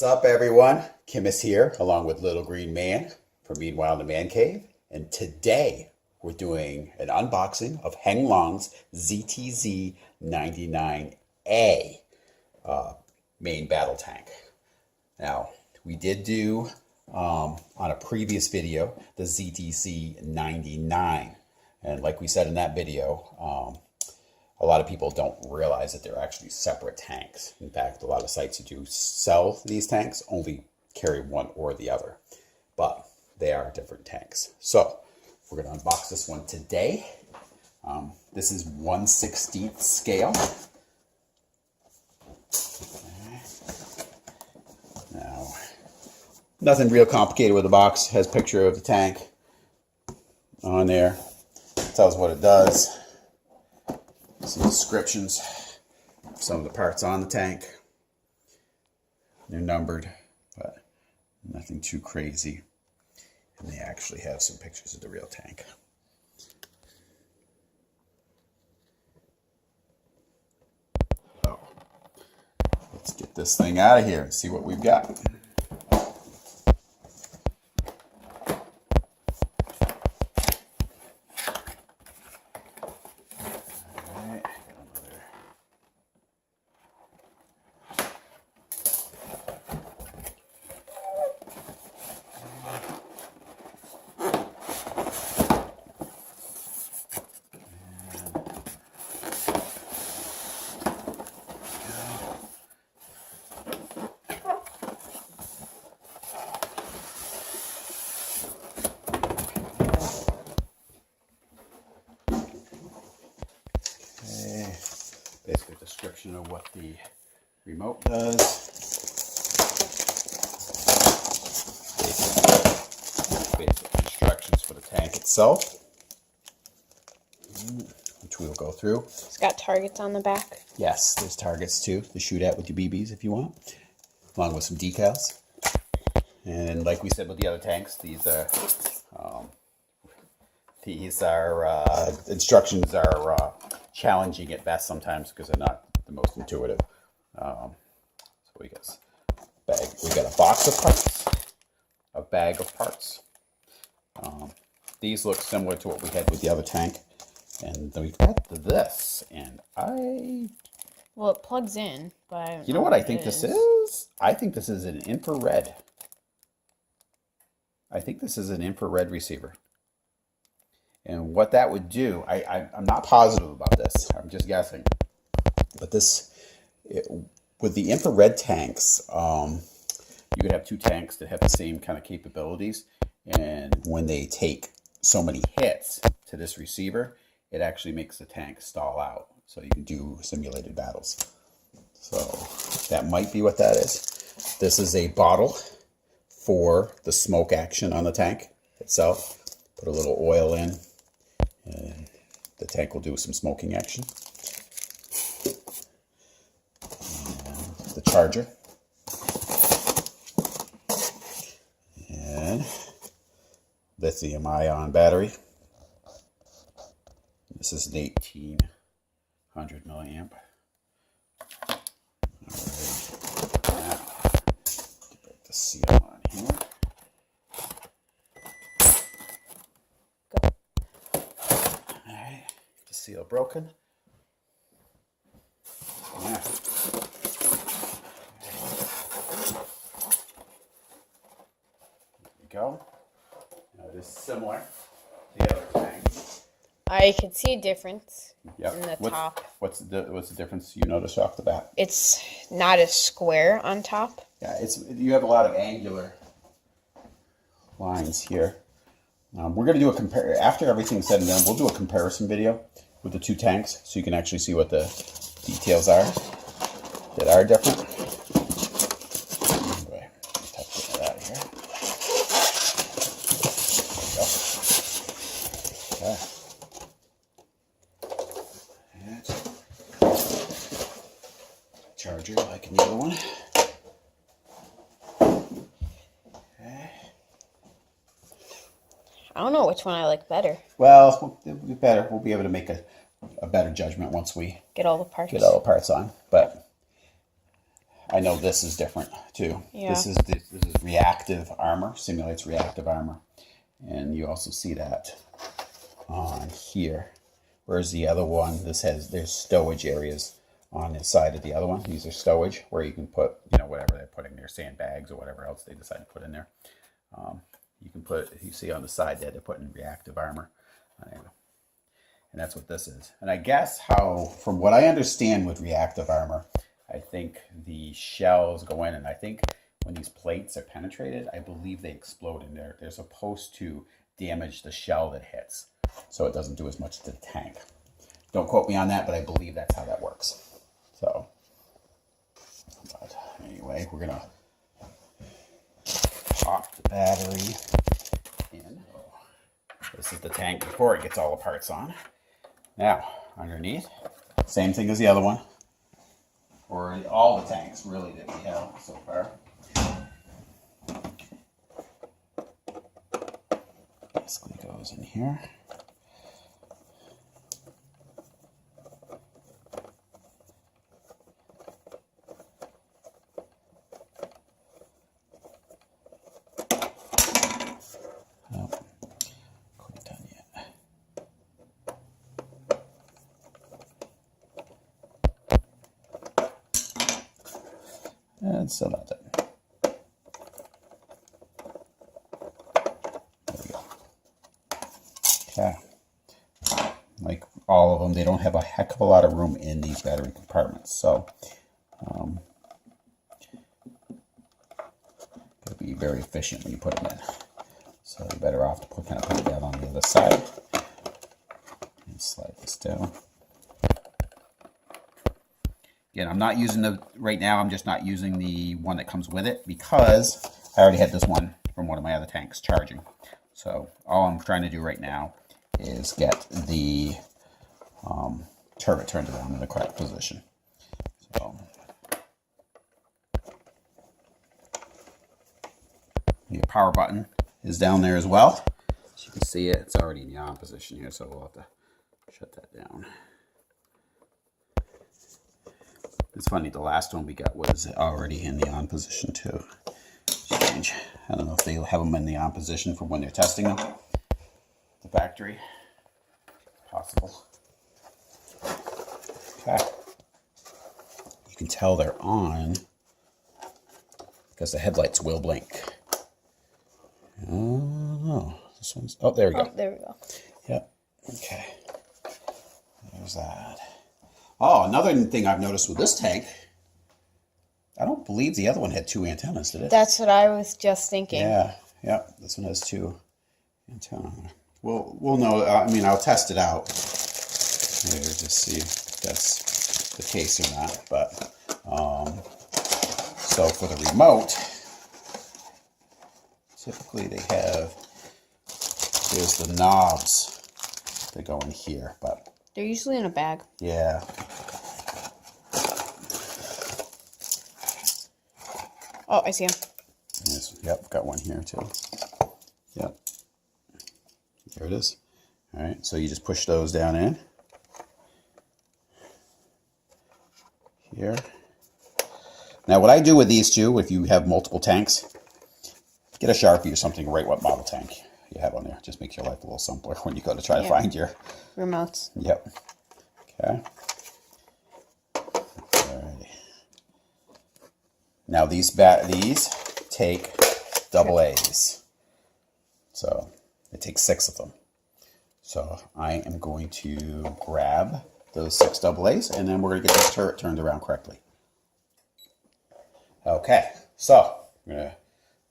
What's up, everyone? Kim is here along with Little Green Man from Meanwhile in the Man Cave, and today we're doing an unboxing of Heng Long's ZTZ99-A main battle tank. Now, we did do on a previous video the ZTZ99, and like we said in that video, a lot of people don't realize that they're actually separate tanks. In fact, a lot of sites that do sell these tanks only carry one or the other, but they are different tanks. So we're going to unbox this one today. This is 1/16 scale. Now, nothing real complicated with the box. It has a picture of the tank on there. It tells what it does. Some descriptions of some of the parts on the tank. They're numbered, but nothing too crazy. And they actually have some pictures of the real tank. So, let's get this thing out of here and see what we've got. Basically a description of what the remote does. Basic instructions for the tank itself, which we'll go through. It's got targets on the back. Yes, there's targets too to shoot at with your BBs if you want, along with some decals. And like we said with the other tanks, these are instructions are challenging at best sometimes because they're not the most intuitive. So we got a box of parts, a bag of parts. These look similar to what we had with the other tank, and then we've got this. And well, it plugs in, but you know what I think this is? I think this is an infrared. I think this is an infrared receiver. And what that would do, I'm not positive about this. I'm just guessing. But with the infrared tanks, you could have two tanks that have the same kind of capabilities. And when they take so many hits to this receiver, it actually makes the tank stall out. So you can do simulated battles. So that might be what that is. This is a bottle for the smoke action on the tank itself. Put a little oil in, and the tank will do some smoking action. And the charger. And lithium-ion battery. This is an 1800 milliamp. All right. Now, get the seal on here. Seal broken. Yeah. There we go. Now it is similar to the other tank. I can see a difference Yep. in the top. What's the difference you notice off the bat? It's not as square on top. Yeah, you have a lot of angular lines here. We're going to do a compare after everything's said and done. We'll do a comparison video with the two tanks, so you can actually see what the details are that are different. Anyway, touch it out of here. There we go. Okay. Charger like in the other one. I don't know which one I like better. Well, it'll be better. We'll be able to make a better judgment once we Get all the parts. get all the parts on. But I know this is different too. Yeah. This is reactive armor, simulates reactive armor. And you also see that on here. Whereas the other one, there's stowage areas on the side of the other one. These are stowage where you can put, whatever they're putting there, sandbags or whatever else they decide to put in there. You can put, you see on the side there, they're putting reactive armor. And that's what this is. And I guess from what I understand with reactive armor, I think the shells go in, and I think when these plates are penetrated, I believe they explode in there. They're supposed to damage the shell that hits, so it doesn't do as much to the tank. Don't quote me on that, but I believe that's how that works. So, but anyway, we're gonna pop the battery in. This is the tank before it gets all the parts on. Now, underneath, same thing as the other one, or all the tanks really that we have so far. Basically goes in here. And still not done. There we go. Okay. Like all of them, they don't have a heck of a lot of room in these battery compartments. So, gotta be very efficient when you put them in. So you're better off to kind of put it down on the other side. And slide this down. Again, I'm not using right now, I'm just not using the one that comes with it because I already had this one from one of my other tanks charging. So all I'm trying to do right now is get the turret turned around in the correct position. So the power button is down there as well. As you can see it's already in the on position here, so we'll have to shut that down. It's funny, the last one we got was already in the on position too. Strange. I don't know if they have them in the on position for when they're testing them. The factory. Possible. Okay. You can tell they're on because the headlights will blink. Oh, this one's, oh, there we go. Oh, there we go. Yep. Okay. There's that. Oh, another thing I've noticed with this tank, I don't believe the other one had two antennas, did it? That's what I was just thinking. Yeah, this one has two antennas. We'll know. I mean, I'll test it out later to see if that's the case or not. But so for the remote, typically they have, there's the knobs that go in here, but they're usually in a bag. yeah. Oh, I see them. Yep, got one here too. Yep. There it is. All right, so you just push those down in. Here. Now what I do with these two, if you have multiple tanks, get a Sharpie or something, write what model tank you have on there. Just makes your life a little simpler when you go to try to find your remotes. Yep. Okay. Alrighty. Now these take double A's. So it takes 6 of them. So I am going to grab those 6 double A's and then we're going to get this turret turned around correctly. Okay, so I'm going to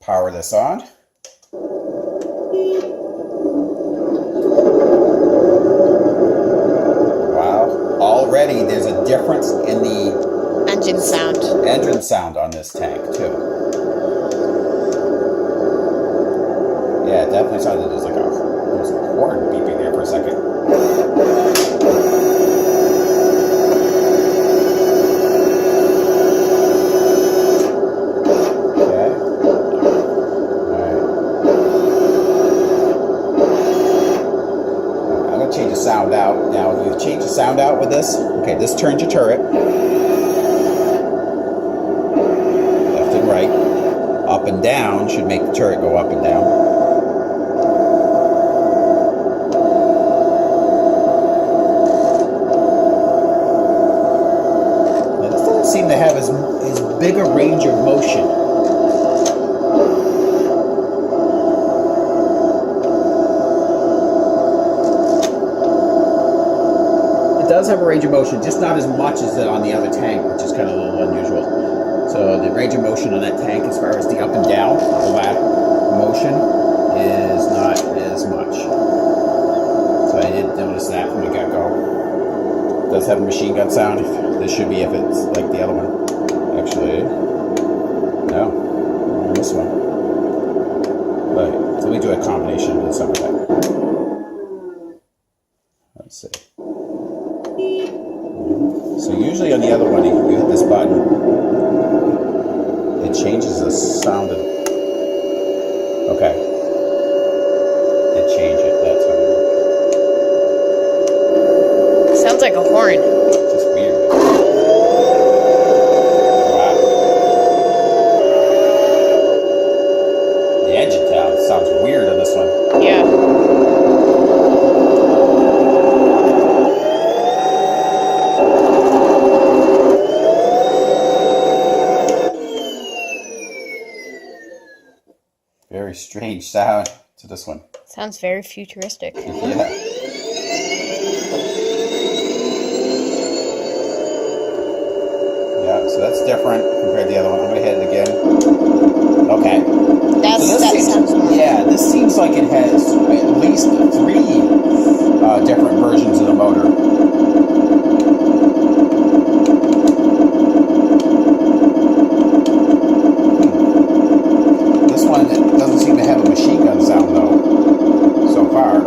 power this on. Already there's a difference in the engine sound on this tank too. Yeah, it definitely sounded there's a horn beeping there for a second. Okay. Alright. I'm gonna change the sound out. Now you change the sound out with this. Okay, this turns your turret. up and down should make the turret go up and down. Now, this doesn't seem to have as big a range of motion. It does have a range of motion, just not as much as on the other tank, which is kind of a little unusual. So the range of motion on that tank, as far as the up and down, all that motion, is not as much. So I did notice that from the get-go. It does have a machine gun sound. This should be if it's like the other one. Actually, no, this one. Right, so let me do a combination of some of that. Let's see. So usually on the other one, you hit this button, it changes the sound of, okay, it changed it that time. Sounds like a horn. It's just weird. Wow. The engine sounds weird on this one. Yeah. Very strange sound to this one. Sounds very futuristic. Yeah. Yeah, so that's different compared to the other one. I'm going to hit it again. Okay. That sounds normal. Yeah, this seems like it has at least 3 different versions of the motor. This one doesn't seem to have a machine gun sound though, so far.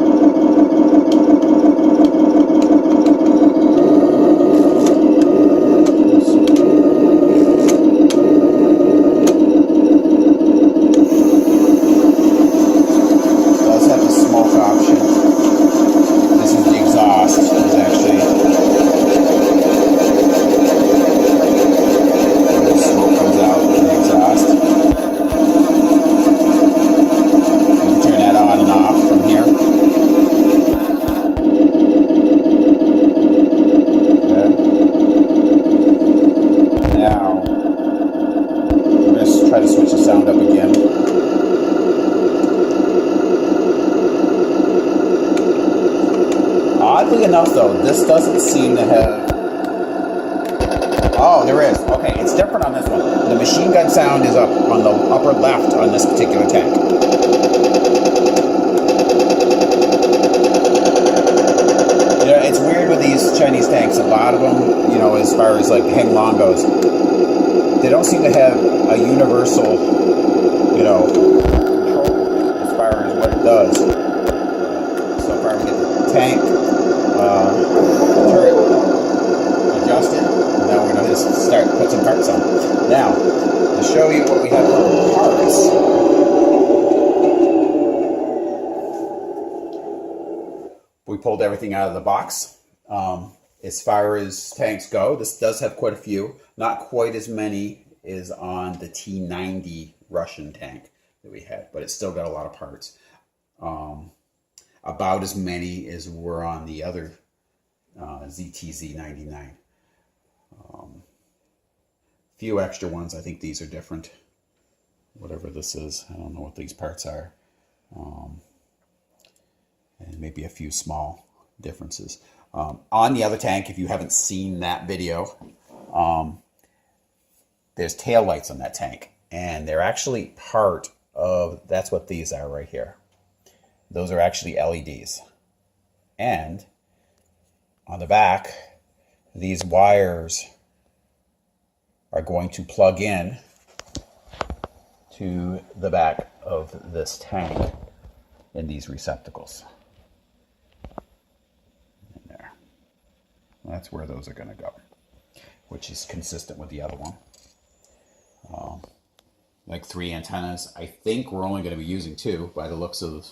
Oddly enough, though, this doesn't seem to have... Oh, there is. Okay, it's different on this one. The machine gun sound is up on the upper left on this particular tank. You know, it's weird with these Chinese tanks. A lot of them, you know, as far as like Heng Long goes, they don't seem to have a universal, you know, control as far as what it does. So far, we get the tank. Turret adjusted, and now we're going to just start put some parts on. Now, to show you what we have for parts, we pulled everything out of the box. As far as tanks go, this does have quite a few, not quite as many as on the T90 Russian tank that we had, but it's still got a lot of parts. About as many as were on the other ZTZ99. Few extra ones. I think these are different. Whatever this is, I don't know what these parts are. And maybe a few small differences. On the other tank, if you haven't seen that video, there's tail lights on that tank, and they're actually part of, that's what these are right here. Those are actually LEDs. And on the back, these wires are going to plug in to the back of this tank in these receptacles. In there. That's where those are going to go, which is consistent with the other one. Like 3 antennas. I think we're only going to be using 2 by the looks of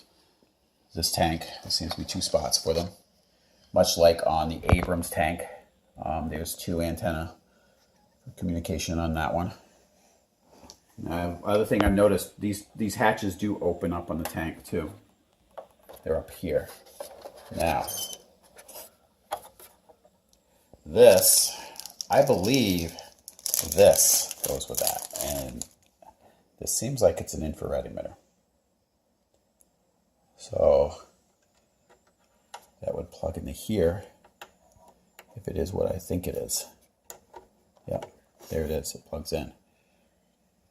this tank. There seems to be 2 spots for them. Much like on the Abrams tank, there's 2 antenna communication on that one. Other thing I've noticed, these hatches do open up on the tank too. They're up here. Now, this, I believe this goes with that. And this seems like it's an infrared emitter. So that would plug into here if it is what I think it is. Yep, there it is. It plugs in.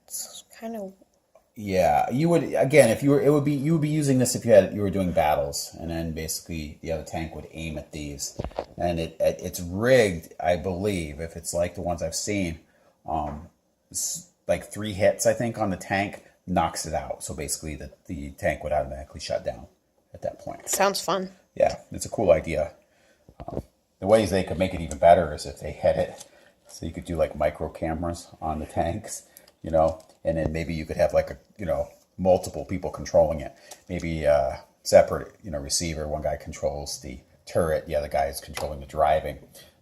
It's kind of. Yeah, you would, again, if you were, you would be using this if you were doing battles, and then basically the other tank would aim at these, and it's rigged, I believe, if it's like the ones I've seen, like 3 hits, I think, on the tank knocks it out. So basically the tank would automatically shut down at that point. Sounds fun. Yeah, it's a cool idea. The ways they could make it even better is if they had it, so you could do like micro cameras on the tanks, you know, and then maybe you could have like multiple people controlling it. Maybe separate, receiver. One guy controls the turret, the other guy is controlling the driving.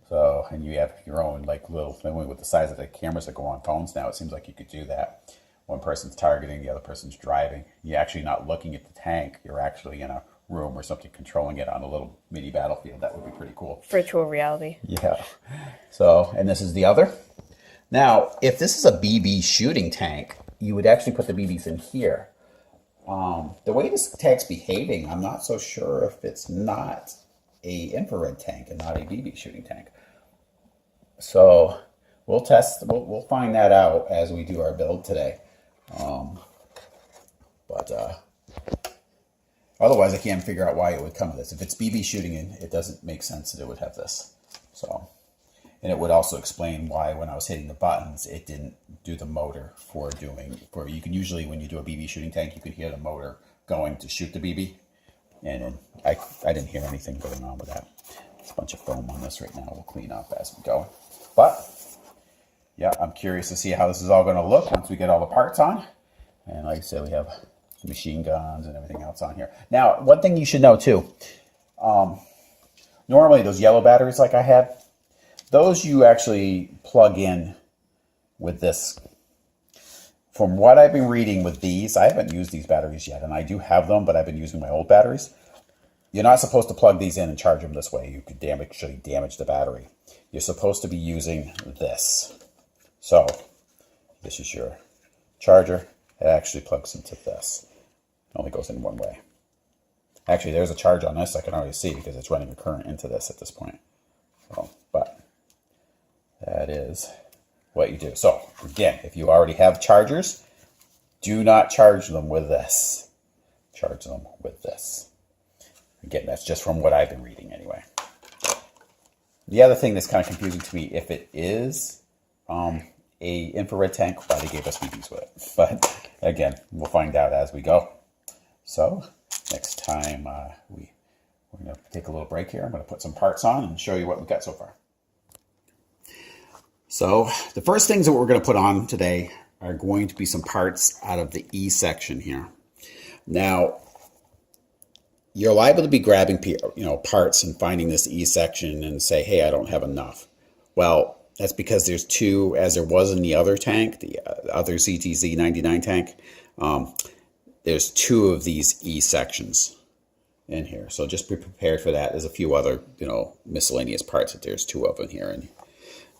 So, and you have your own like little thing with the size of the cameras that go on phones now. It seems like you could do that. One person's targeting, the other person's driving. You're actually not looking at the tank. You're actually in a room or something controlling it on a little mini battlefield. That would be pretty cool. Virtual reality. Yeah. So, and this is the other. Now, if this is a BB shooting tank, you would actually put the BBs in here. The way this tank's behaving, I'm not so sure if it's not a infrared tank and not a BB shooting tank. So we'll test, we'll find that out as we do our build today. Otherwise I can't figure out why it would come with this. If it's BB shooting, it doesn't make sense that it would have this. So, and it would also explain why when I was hitting the buttons, it didn't do the motor you can usually, when you do a BB shooting tank, you could hear the motor going to shoot the BB. And I didn't hear anything going on with that. There's a bunch of foam on this right now. We'll clean up as we go. But yeah, I'm curious to see how this is all going to look once we get all the parts on. And like I said, we have machine guns and everything else on here. Now, one thing you should know too. Normally those yellow batteries like I had, those you actually plug in with this. From what I've been reading with these, I haven't used these batteries yet, and I do have them, but I've been using my old batteries. You're not supposed to plug these in and charge them this way. You could actually damage the battery. You're supposed to be using this. So, this is your charger. It actually plugs into this. It only goes in one way. Actually, there's a charge on this I can already see because it's running a current into this at this point. So, but that is what you do. So again, if you already have chargers, do not charge them with this. Charge them with this. Again, that's just from what I've been reading anyway. The other thing that's kind of confusing to me, if it is a infrared tank, why they gave us BBs with it. But again, we'll find out as we go. So next time we're going to take a little break here. I'm going to put some parts on and show you what we've got so far. So the first things that we're going to put on today are going to be some parts out of the E section here. Now, you're liable to be grabbing parts and finding this E section and say, hey, I don't have enough. Well, that's because there's two, as there was in the other tank, the other ZTZ99 tank, there's two of these E sections in here. So just be prepared for that. There's a few other, miscellaneous parts that there's two of in here. And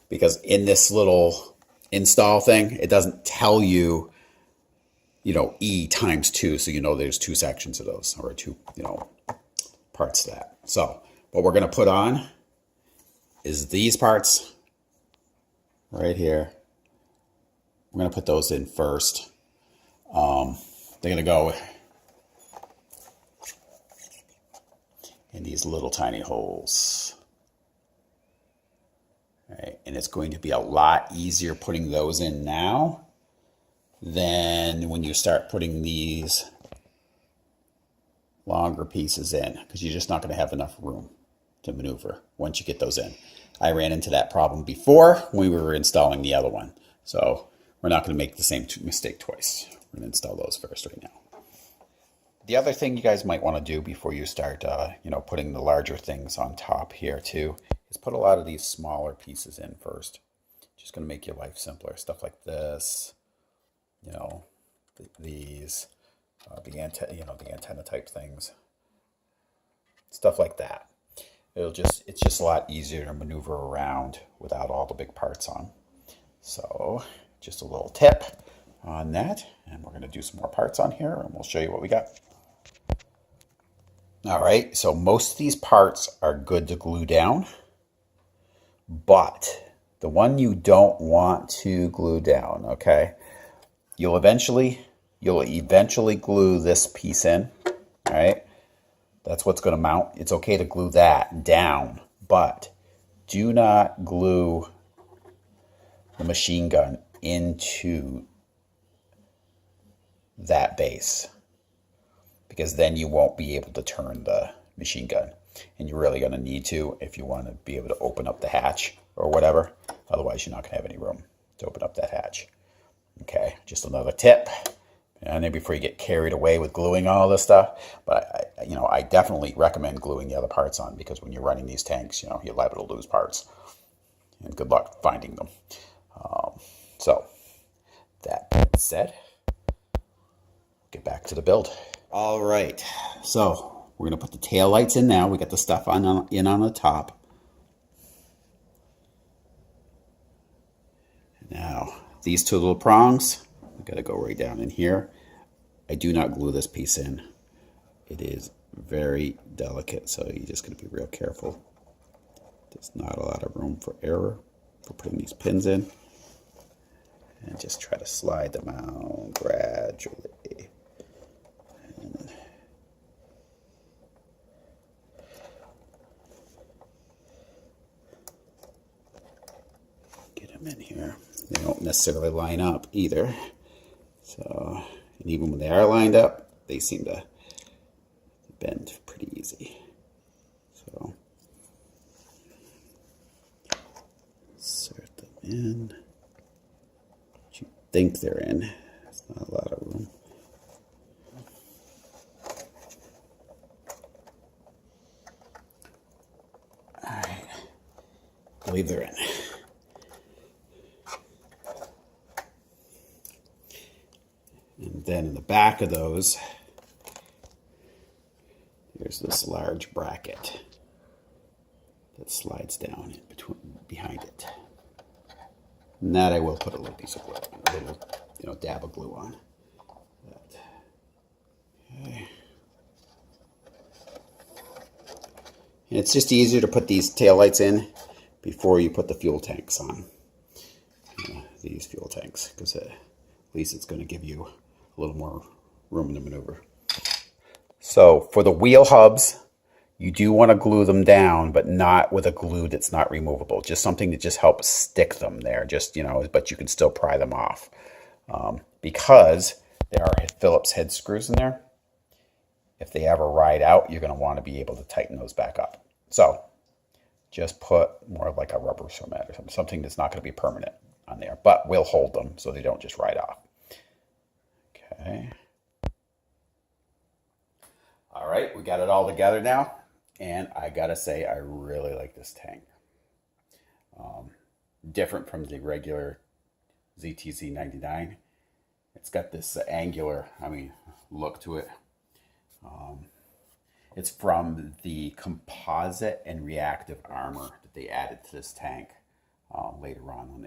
because in this little install thing, it doesn't tell you, E times 2. So there's two sections of those, or two, parts to that. So what we're going to put on is these parts right here. We're going to put those in first. They're going to go in these little tiny holes. Right, and it's going to be a lot easier putting those in now than when you start putting these longer pieces in, because you're just not going to have enough room to maneuver once you get those in. I ran into that problem before when we were installing the other one. So we're not going to make the same mistake twice. We're going to install those first right now. The other thing you guys might want to do before you start, putting the larger things on top here too, is put a lot of these smaller pieces in first. Just going to make your life simpler. Stuff like this, you know, these, the antenna type things, stuff like that. It's just a lot easier to maneuver around without all the big parts on. So just a little tip on that. And we're going to do some more parts on here and we'll show you what we got. All right, so most of these parts are good to glue down, but the one you don't want to glue down, okay, you'll eventually glue this piece in, all right? That's what's going to mount. It's okay to glue that down, but do not glue the machine gun into that base, because then you won't be able to turn the machine gun. And you're really going to need to if you want to be able to open up the hatch or whatever. Otherwise, you're not going to have any room to open up that hatch. Okay, just another tip. And then before you get carried away with gluing all this stuff. But, I definitely recommend gluing the other parts on, because when you're running these tanks, you're liable to lose parts. And good luck finding them. So, that being said, get back to the build. All right, so we're going to put the tail lights in now. We got the stuff in on the top. Now, these two little prongs, we got to go right down in here. I do not glue this piece in. It is very delicate, so you're just going to be real careful. There's not a lot of room for error for putting these pins in. And just try to slide them out gradually. And get them in here. They don't necessarily line up either. So, and even when they are lined up, they seem to bend pretty easy. So, insert them in. What you think they're in. There's not a lot of room. Alright. I believe they're in. And then in the back of those, there's this large bracket that slides down in between, behind it. And that I will put a little piece of glue, a little, dab of glue on. Okay. And it's just easier to put these taillights in before you put the fuel tanks on. These fuel tanks, because at least it's going to give you a little more room to maneuver. So for the wheel hubs, you do want to glue them down, but not with a glue that's not removable. Just something that just helps stick them there. Just, but you can still pry them off. Because there are Phillips head screws in there. If they ever ride out, you're going to want to be able to tighten those back up. So just put more of like a rubber cement or something that's not going to be permanent on there, but will hold them so they don't just ride off. Okay. All right, we got it all together now, and I gotta say I really like this tank. Different from the regular ZTZ99. It's got this angular, look to it. It's from the composite and reactive armor that they added to this tank later on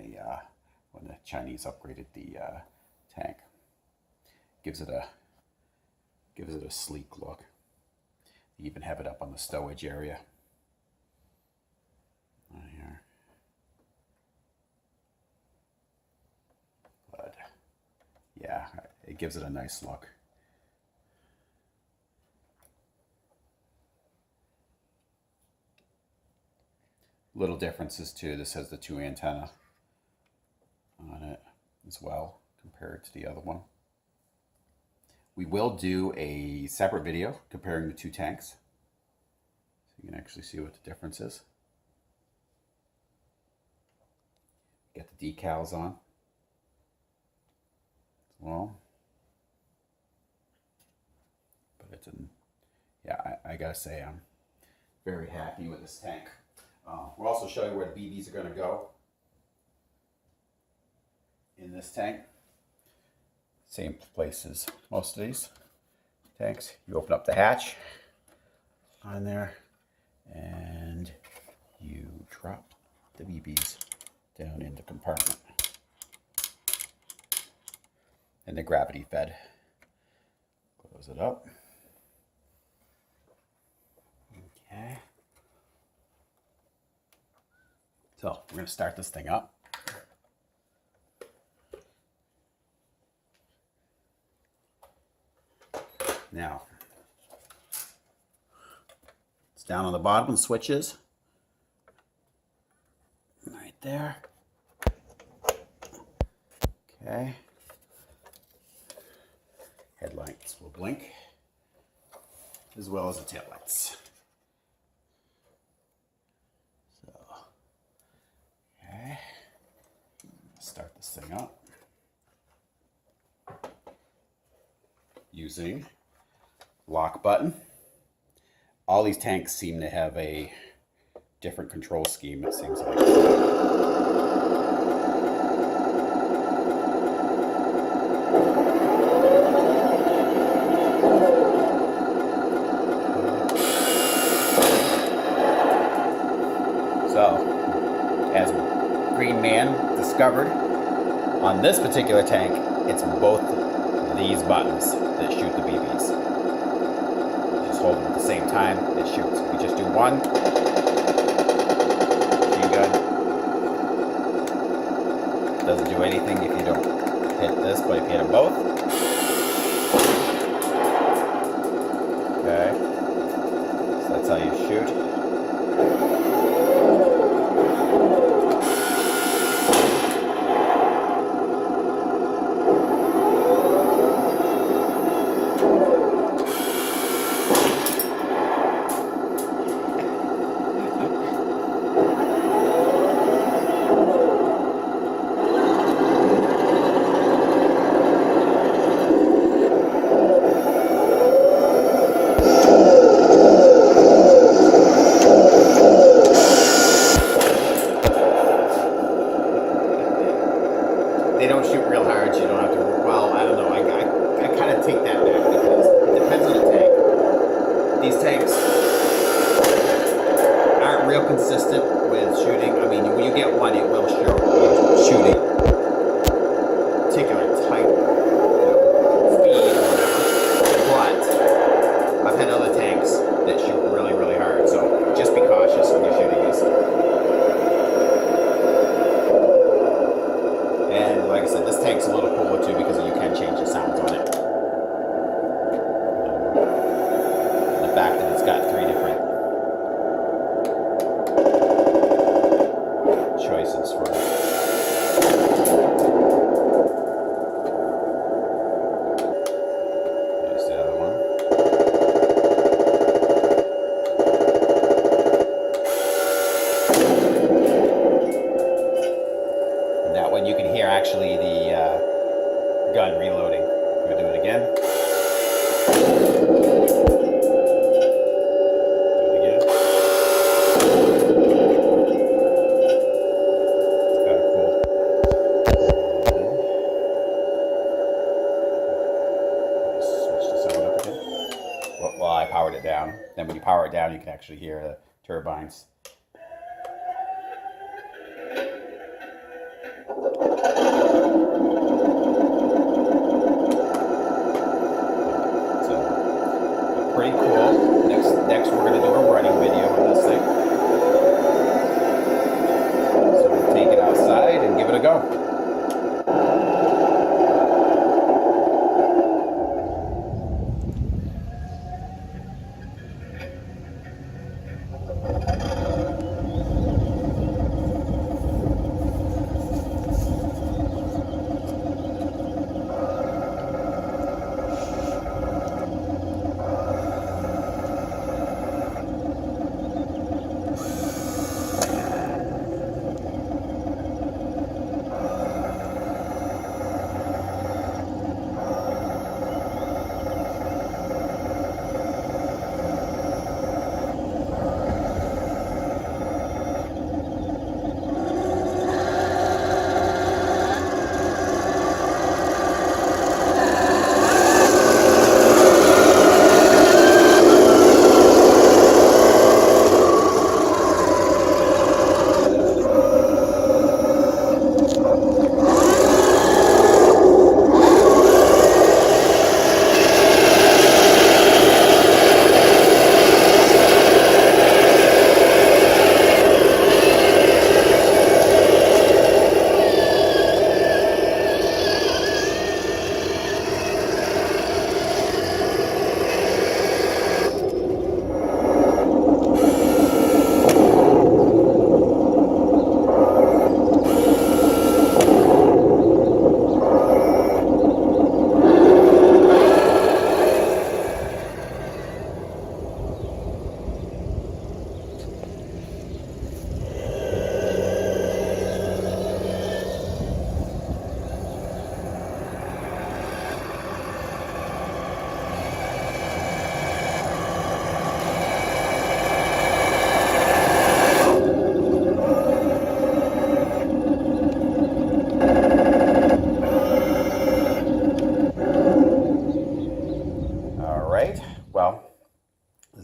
when the Chinese upgraded the tank. Gives it a sleek look. You even have it up on the stowage area. Right here. But yeah, it gives it a nice look. Little differences too. This has the 2 antenna on it as well compared to the other one. We will do a separate video comparing the 2 tanks, so you can actually see what the difference is. Get the decals on as well. But it's I gotta say I'm very happy with this tank. We'll also show you where the BBs are going to go in this tank. Same place as most of these tanks. You open up the hatch on there and you drop the BBs down in the compartment. And the gravity fed. Close it up. Okay. So we're going to start this thing up. Now, it's down on the bottom, switches. Right there. Okay. Headlights will blink, as well as the taillights. So, okay. Start this thing up. Using lock button. All these tanks seem to have a different control scheme, it seems like. So, as Green Man discovered, on this particular tank, it's both these buttons that shoot the BBs. You just hold them at the same time, it shoots. If you just do one, machine gun. Doesn't do anything if you don't hit this, but if you hit them both. Okay. So that's how you shoot. They don't shoot real hard, so you don't have to, well, I don't know, I kind of take that back because it depends on the tank. These tanks aren't real consistent with shooting. I mean, when you get one, it will show shooting particular type, speed or whatever, but I've had other tanks that shoot really, really hard, so just be cautious when you're shooting these. And like I said, this tank's a little cooler too because you can change the sounds on it. The fact that it's got 3 different choices for it. There's the other one. That one you can hear actually the gun reloading. I'm going to do it again. Do it again. It's kind of cool. Switch the sound up again. Well, I powered it down. Then when you power it down, you can actually hear the turbines. Pretty cool. Next we're going to do a running video of this thing. So we'll take it outside and give it a go.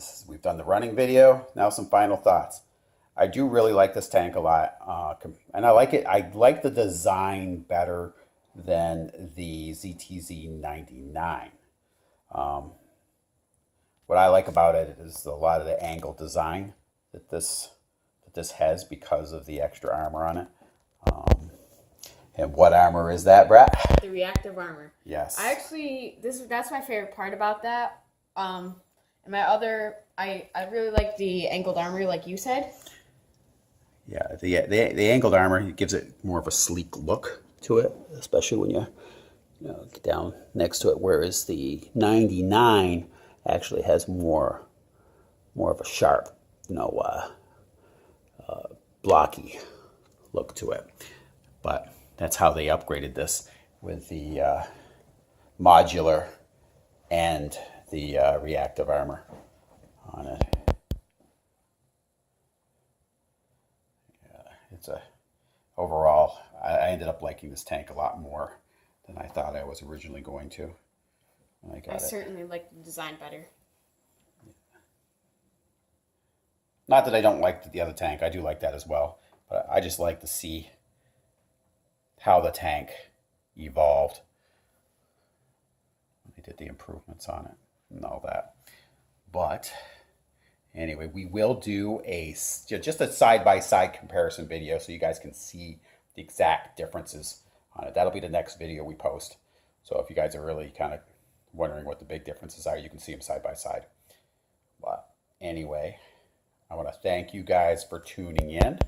guys, we've done the running video. Now some final thoughts. I do really like this tank a lot, and I like it. I like the design better than the ZTZ99. What I like about it is a lot of the angle design that this has because of the extra armor on it. And what armor is that, Brett? The reactive armor. Yes. I actually, that's my favorite part about that. And my other, I really like the angled armor, like you said. Yeah, the angled armor gives it more of a sleek look to it, especially when you get down next to it. Whereas the 99 actually has more of a sharp, blocky look to it. But that's how they upgraded this with the modular and the reactive armor on it. Overall, I ended up liking this tank a lot more than I thought I was originally going to. I certainly like the design better. Not that I don't like the other tank. I do like that as well. But I just like to see how the tank evolved. They did the improvements on it and all that. But anyway, we will do just a side-by-side comparison video so you guys can see the exact differences on it. That'll be the next video we post. So if you guys are really kind of wondering what the big differences are, you can see them side by side. But anyway, I want to thank you guys for tuning in.